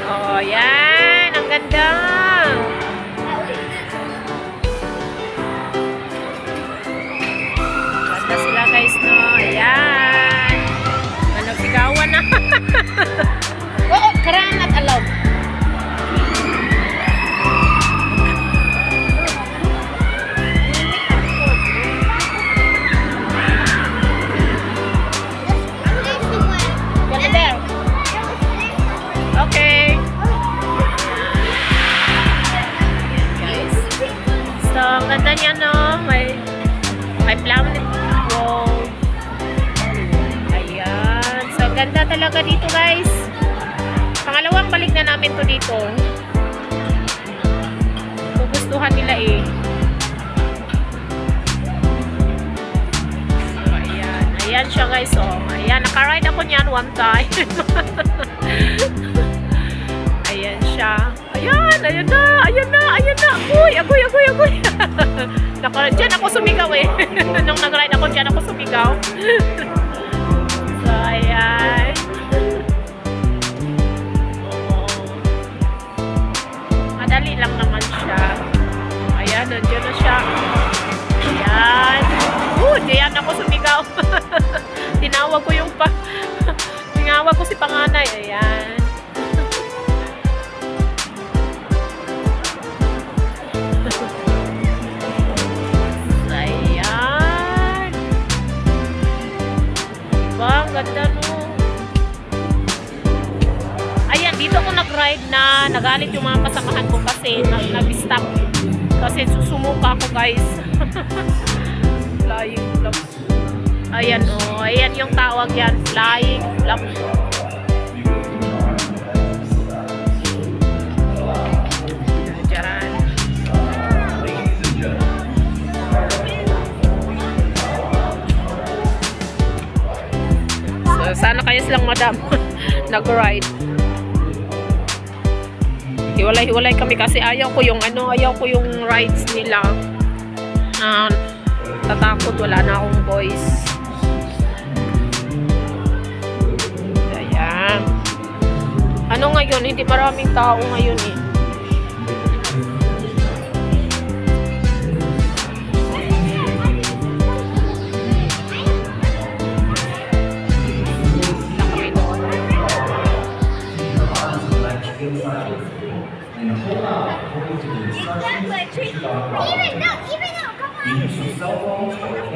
Oh, yan. Ang ganda. Ganda sila guys, no? Ayan. Managsigawan na. Oo, karaan at alaw. Okay. Guys. So, ang ganda niya, no? May planet. Wow. Ayan. So, ang ganda talaga dito, guys. Pangalawang balik na namin to dito. Gugustuhan nila eh. So, ayan. Ayan siya, guys. Oh. Ayan. Nakaride ako niyan one time. Ayan siya. Ayan, ayan na, ayan na, ayan na. Uy, agoy, agoy, agoy. Diyan ako sumigaw eh. Nung nag-ride ako, diyan ako sumigaw. So, ayan. Madali lang naman siya. Ayan, nandiyan na siya. Ayan. Diyan ako sumigaw. Tinawag ko yung tinawag ko si panganay. Ayan. Ganda no. Ayan, dito ako nag-ride na nagalit yung mga kasamahan ko kasi nag-stop. Kasi susumuka ako guys. Flying flop. Ayan oh, ayan yung tawag yan. Flying flop. Sana kayo silang madam nag-ride. Hiwalay-hiwalay kami kasi ayaw ko yung rides nila. Tatakot, wala na akong voice. Ayan. Ano ngayon? Hindi maraming tao ngayon eh. Even no, come on.